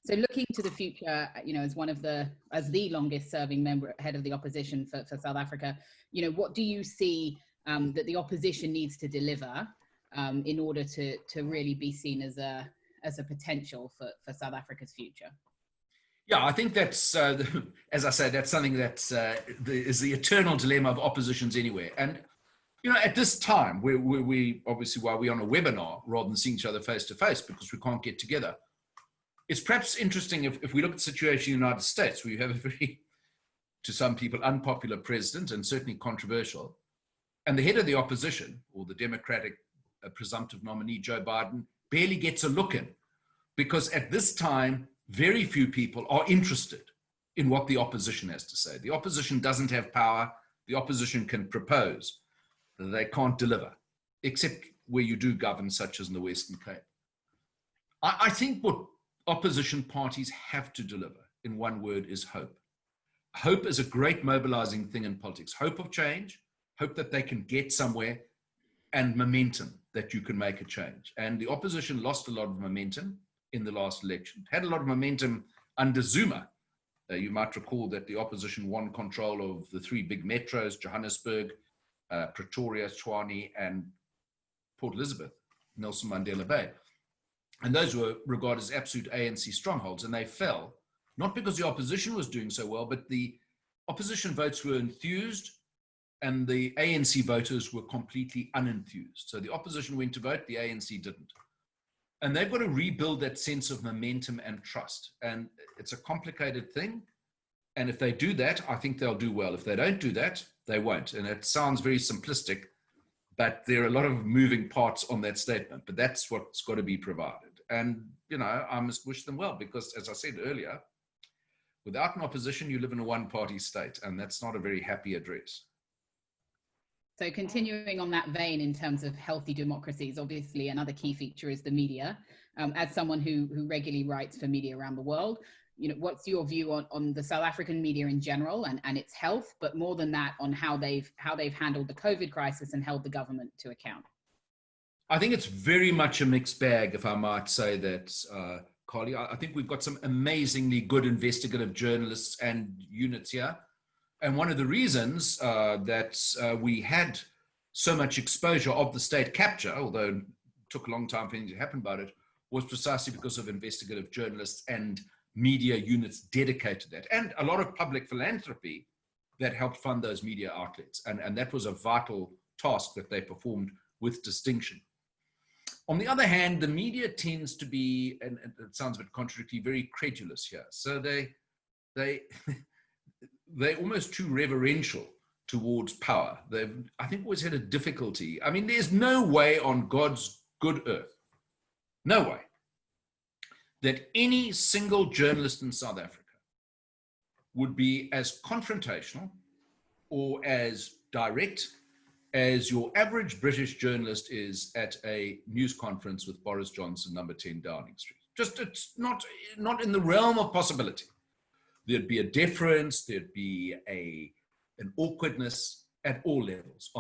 So looking to the future, you know, as the longest serving head of the opposition for South Africa, you know, what do you see that the opposition needs to deliver in order to really be seen as a potential for South Africa's future? Yeah, I think that's, as I say, that's something that is the eternal dilemma of oppositions anywhere. And, you know, at this time, we obviously, while we're on a webinar, rather than seeing each other face to face because we can't get together, it's perhaps interesting if we look at the situation in the United States, where you have a very, to some people, unpopular president and certainly controversial. And the head of the opposition, or the Democratic presumptive nominee, Joe Biden, barely gets a look in, because at this time, very few people are interested in what the opposition has to say. The opposition doesn't have power. The opposition can propose. They can't deliver, except where you do govern, such as in the Western Cape. I think what opposition parties have to deliver, in one word, is hope. Hope is a great mobilizing thing in politics. Hope of change, hope that they can get somewhere, and momentum that you can make a change. And the opposition lost a lot of momentum in the last election, had a lot of momentum under Zuma. You might recall that the opposition won control of the three big metros, Johannesburg, Pretoria, Tshwane, and Port Elizabeth, Nelson Mandela Bay. And those were regarded as absolute ANC strongholds, and they fell, not because the opposition was doing so well, but the opposition votes were enthused and the ANC voters were completely unenthused. So the opposition went to vote, the ANC didn't. And they've got to rebuild that sense of momentum and trust. And it's a complicated thing. And if they do that, I think they'll do well. If they don't do that, they won't. And it sounds very simplistic, but there are a lot of moving parts on that statement. But that's what's got to be provided. And, you know, I must wish them well, because as I said earlier, without an opposition, you live in a one-party state, and that's not a very happy address. So continuing on that vein, in terms of healthy democracies, obviously another key feature is the media. As someone who regularly writes for media around the world, you know, what's your view on the South African media in general and its health, but more than that, on how they've handled the COVID crisis and held the government to account? I think it's very much a mixed bag, if I might say that, Carly. I think we've got some amazingly good investigative journalists and units here. And one of the reasons that we had so much exposure of the state capture, although it took a long time for anything to happen about it, was precisely because of investigative journalists and media units dedicated to that, and a lot of public philanthropy that helped fund those media outlets. And that was a vital task that they performed with distinction. On the other hand, the media tends to be, and it sounds a bit contradictory, very credulous here. So they're almost too reverential towards power. They've, I think, always had a difficulty. I mean, there's no way on God's good earth, no way, that any single journalist in South Africa would be as confrontational or as direct as your average British journalist is at a news conference with Boris Johnson, number 10 Downing Street. Just, it's not in the realm of possibility. There'd be a deference, there'd be an awkwardness at all levels.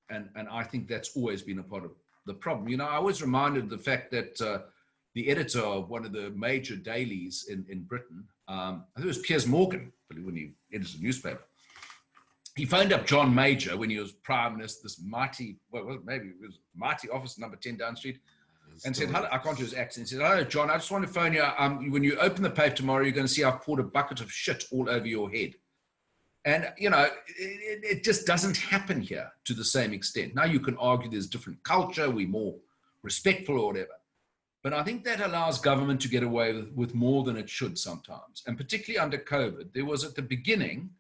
And I think that's always been a part of the problem. You know, I was reminded of the fact that the editor of one of the major dailies in Britain, I think it was Piers Morgan, when he edited a newspaper, he phoned up John Major when he was Prime Minister, this mighty, maybe it was mighty office, number 10 Down Street, and said, hello, I can't do his accent. He said, hello, John, I just want to phone you. When you open the paper tomorrow, you're going to see I've poured a bucket of shit all over your head. And, you know, it just doesn't happen here to the same extent. Now you can argue there's different culture, we're more respectful or whatever. But I think that allows government to get away with more than it should sometimes. And particularly under COVID, there was at the beginning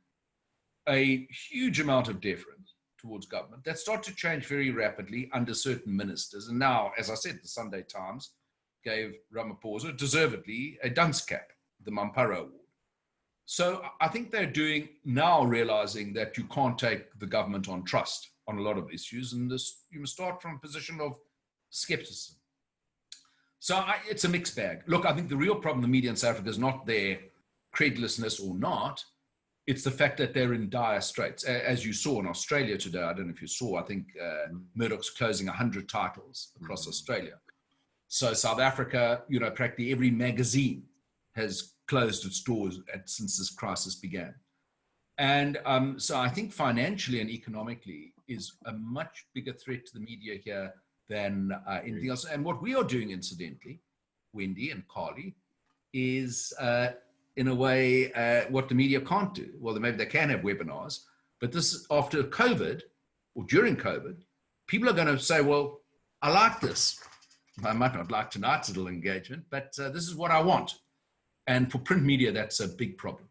a huge amount of deference towards government that started to change very rapidly under certain ministers. And now, as I said, the Sunday Times gave Ramaphosa, deservedly, a dunce cap, the Mampara Award. So I think they're now realizing that you can't take the government on trust on a lot of issues, and you must start from a position of skepticism. So it's a mixed bag. Look, I think the real problem in the media in South Africa is not their credulousness or not. It's the fact that they're in dire straits. As you saw in Australia today, I don't know if you saw, I think Murdoch's closing 100 titles across Australia. So South Africa, you know, practically every magazine has closed its doors since this crisis began. And so I think financially and economically is a much bigger threat to the media here than anything else. And what we are doing, incidentally, Wendy and Carly, is in a way what the media can't do. Well, maybe they can have webinars, but this, after COVID or during COVID, people are going to say, well, I like this. I might not like tonight's little engagement, but this is what I want. And for print media, that's a big problem.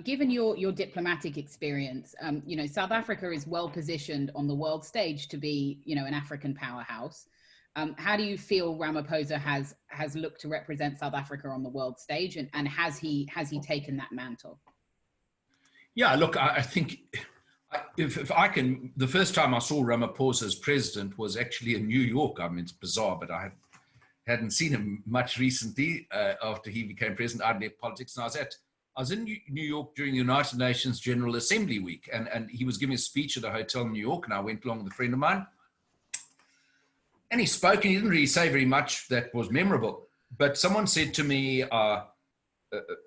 Given your diplomatic experience, you know, South Africa is well positioned on the world stage to be, you know, an African powerhouse. How do you feel Ramaphosa has looked to represent South Africa on the world stage, and has he taken that mantle? Yeah, look, I think If I can, the first time I saw Ramaphosa as president was actually in New York. I mean, it's bizarre, but I hadn't seen him much recently after he became president. I'd left politics, and I was in New York during the United Nations General Assembly week, and he was giving a speech at a hotel in New York, and I went along with a friend of mine. And he spoke, and he didn't really say very much that was memorable. But someone said to me,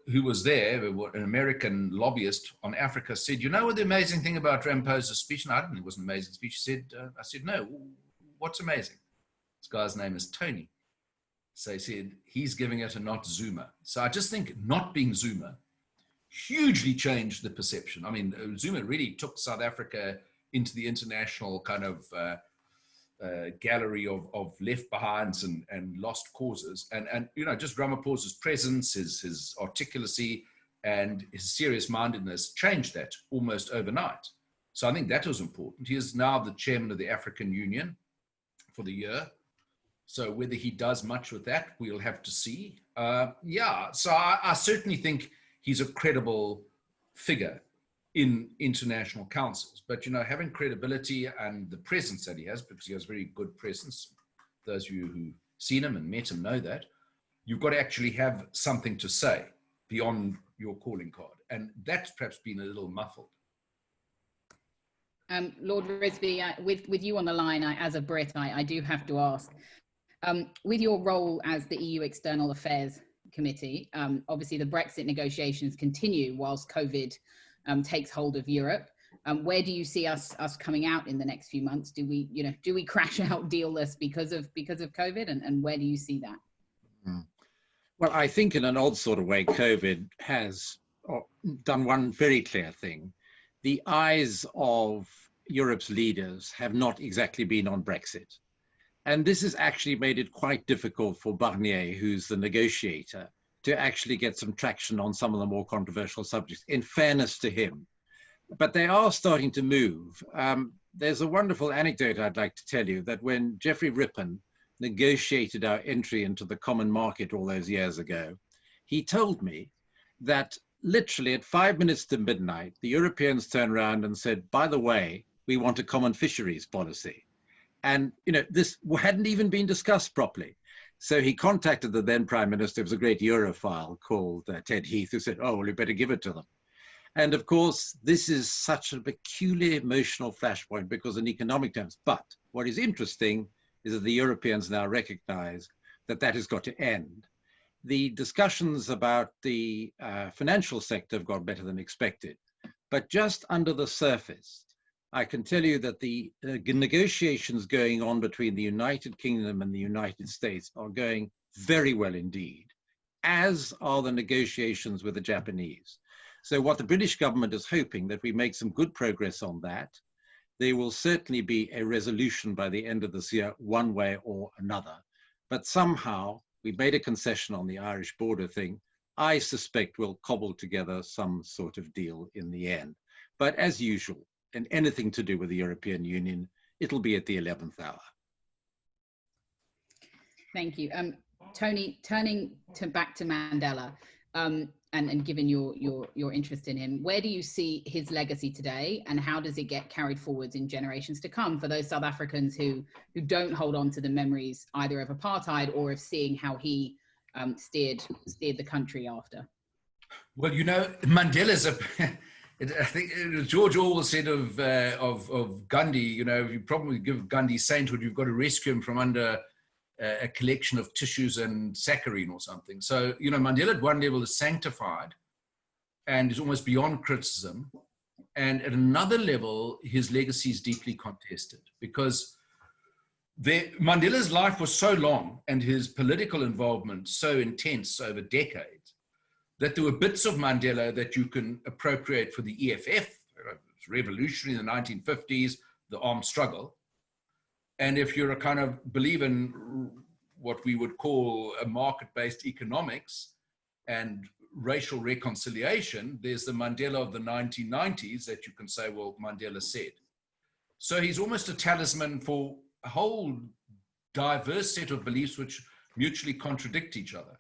who was there, an American lobbyist on Africa, said, "You know what the amazing thing about Ramaphosa's speech?" And I didn't think it was an amazing speech. He said, I said, "No, what's amazing?" This guy's name is Tony. So he said, "He's giving it a not Zuma." So I just think not being Zuma hugely changed the perception. I mean, Zuma really took South Africa into the international kind of gallery of left behinds and lost causes. And you know, just Ramaphosa's presence, his articulacy, and his serious mindedness changed that almost overnight. So I think that was important. He is now the chairman of the African Union for the year. So whether he does much with that, we'll have to see. So I certainly think he's a credible figure in international councils. But, you know, having credibility and the presence that he has, because he has very good presence, those of you who've seen him and met him know that, you've got to actually have something to say beyond your calling card. And that's perhaps been a little muffled. Lord Risby, with you on the line, as a Brit, I do have to ask, with your role as the EU External Affairs Committee, obviously the Brexit negotiations continue whilst COVID takes hold of Europe. Where do you see us coming out in the next few months? Do we crash out deal-less because of COVID, and where do you see that? Well, I think in an odd sort of way, COVID has done one very clear thing. The eyes of Europe's leaders have not exactly been on Brexit. And this has actually made it quite difficult for Barnier, who's the negotiator, to actually get some traction on some of the more controversial subjects, in fairness to him. But they are starting to move. There's a wonderful anecdote I'd like to tell you, that when Geoffrey Rippon negotiated our entry into the common market all those years ago, he told me that literally at 5 minutes to midnight, the Europeans turned around and said, "By the way, we want a common fisheries policy." And, you know, this hadn't even been discussed properly. So he contacted the then Prime Minister. It was a great Europhile called Ted Heath, who said, "Oh, well, you better give it to them." And of course, this is such a peculiar emotional flashpoint because in economic terms. But what is interesting is that the Europeans now recognize that that has got to end. The discussions about the financial sector have gone better than expected. But just under the surface, I can tell you that the negotiations going on between the United Kingdom and the United States are going very well indeed, as are the negotiations with the Japanese. So what the British government is hoping that we make some good progress on that. There will certainly be a resolution by the end of this year, one way or another. But somehow we made a concession on the Irish border thing. I suspect we'll cobble together some sort of deal in the end. But as usual, in anything to do with the European Union, it'll be at the 11th hour. Thank you. Tony, turning back to Mandela, and given your interest in him, where do you see his legacy today, and how does it get carried forwards in generations to come for those South Africans who don't hold on to the memories either of apartheid or of seeing how he steered the country after? Well, you know, Mandela's I think George Orwell said of Gandhi, you know, if you probably give Gandhi sainthood, you've got to rescue him from under a collection of tissues and saccharine or something. So, you know, Mandela at one level is sanctified and is almost beyond criticism. And at another level, his legacy is deeply contested because Mandela's life was so long and his political involvement so intense over decades that there were bits of Mandela that you can appropriate for the EFF. It was revolutionary in the 1950s, the armed struggle. And if you're a kind of believer in what we would call a market-based economics and racial reconciliation, there's the Mandela of the 1990s that you can say, well, Mandela said. So he's almost a talisman for a whole diverse set of beliefs which mutually contradict each other.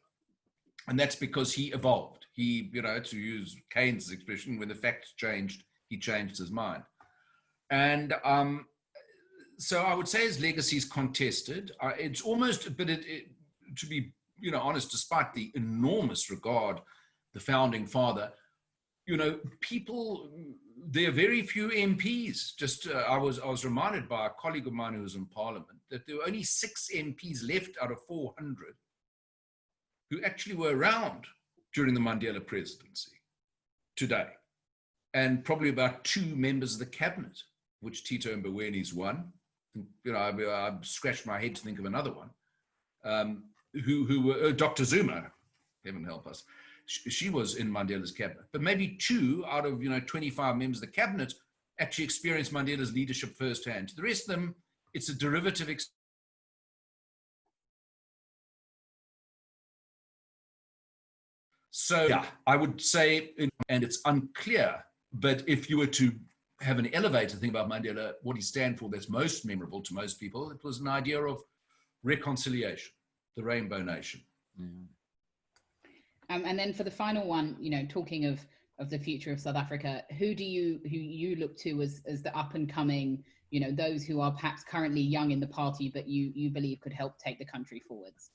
And that's because he evolved. He, you know, to use Keynes' expression, when the facts changed, he changed his mind. And so I would say his legacy is contested. It's almost, but to be honest, despite the enormous regard the founding father, people, there are very few MPs. Just I was reminded by a colleague of mine who was in Parliament that there were only 6 MPs left out of 400 who actually were around during the Mandela presidency today, and probably about 2 members of the cabinet, which Tito Mbowene's one. I scratched my head to think of another one, who were Dr. Zuma, heaven help us. She was in Mandela's cabinet, but maybe 2 out of 25 members of the cabinet actually experienced Mandela's leadership firsthand. To the rest of them, it's a derivative. So yeah, I would say, and it's unclear, but if you were to have an elevator thing about Mandela, what he stand for that's most memorable to most people, it was an idea of reconciliation, the Rainbow Nation. Mm. And then for the final one, talking of the future of South Africa, who you look to as the up and coming, those who are perhaps currently young in the party, but you believe could help take the country forwards?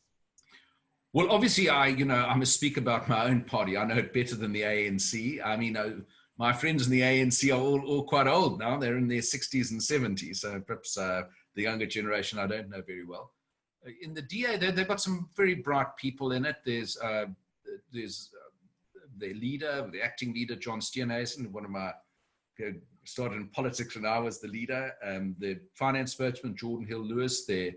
Well, obviously, I must speak about my own party. I know it better than the ANC. I mean, my friends in the ANC are all quite old now. They're in their 60s and 70s. So perhaps the younger generation I don't know very well. In the DA, they've got some very bright people in it. There's their leader, the acting leader, John Steenhuisen, one of my, started in politics when I was the leader. The finance spokesman, Jordan Hill-Lewis, their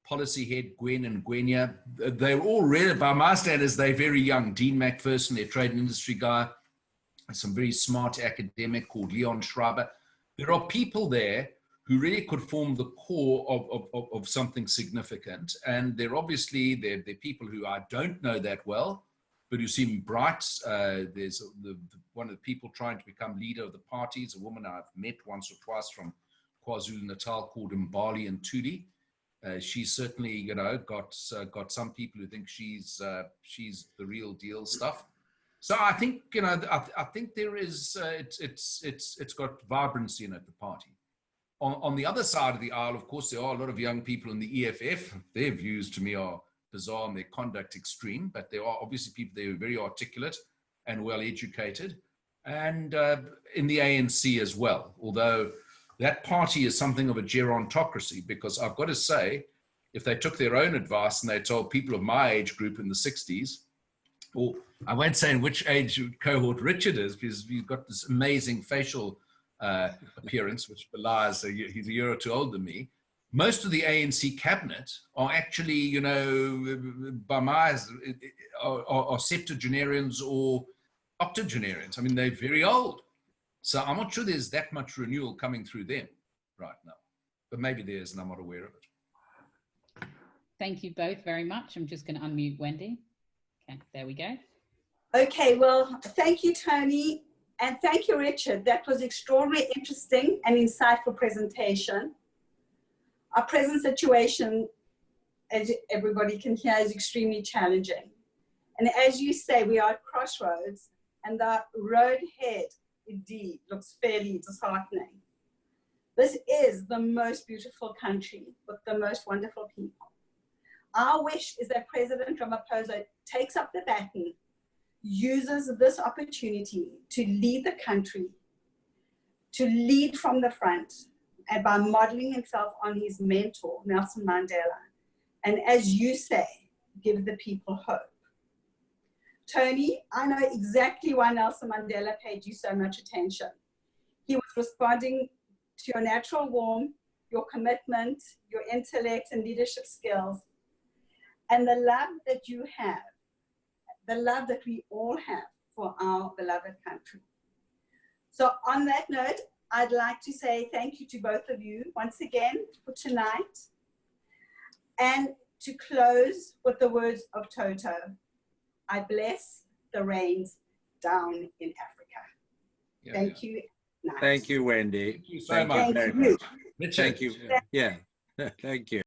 policy head, Gwen and Gwenya. They're all really, by my standards, they're very young. Dean McPherson, their trade and industry guy, some very smart academic called Leon Schreiber. There are people there who really could form the core of something significant. And they're people who I don't know that well, but who seem bright. There's one of the people trying to become leader of the party is a woman I've met once or twice from KwaZulu-Natal called Mbali and Tudi. She's certainly, got some people who think she's the real deal stuff. So I think, I think there is, it's got vibrancy in it, the party. On the other side of the aisle, of course, there are a lot of young people in the EFF. Their views to me are bizarre and their conduct extreme, but there are obviously people there who are very articulate and well educated, and in the ANC as well, although that party is something of a gerontocracy, because I've got to say, if they took their own advice and they told people of my age group in the 60s, or I won't say in which age cohort Richard is, because he's got this amazing facial appearance, which belies he's a year or two older than me. Most of the ANC cabinet are actually, by my eyes, are septuagenarians or octogenarians. I mean, they're very old. So I'm not sure there's that much renewal coming through them right now. But maybe there is, and I'm not aware of it. Thank you both very much. I'm just going to unmute Wendy. Okay, there we go. Okay, well, thank you, Tony. And thank you, Richard. That was extraordinarily interesting and insightful presentation. Our present situation, as everybody can hear, is extremely challenging. And as you say, we are at crossroads, and the road ahead indeed looks fairly disheartening. This is the most beautiful country with the most wonderful people. Our wish is that President Ramaphosa takes up the baton, uses this opportunity to lead the country, to lead from the front, and by modeling himself on his mentor, Nelson Mandela. And as you say, give the people hope. Tony, I know exactly why Nelson Mandela paid you so much attention. He was responding to your natural warmth, your commitment, your intellect and leadership skills, and the love that you have, the love that we all have for our beloved country. So on that note, I'd like to say thank you to both of you once again for tonight, and to close with the words of Toto. I bless the rains down in Africa. Yeah, thank you. Thank you, Wendy. Thank you so much. Thank you. Richard. Thank you. Yeah, thank you.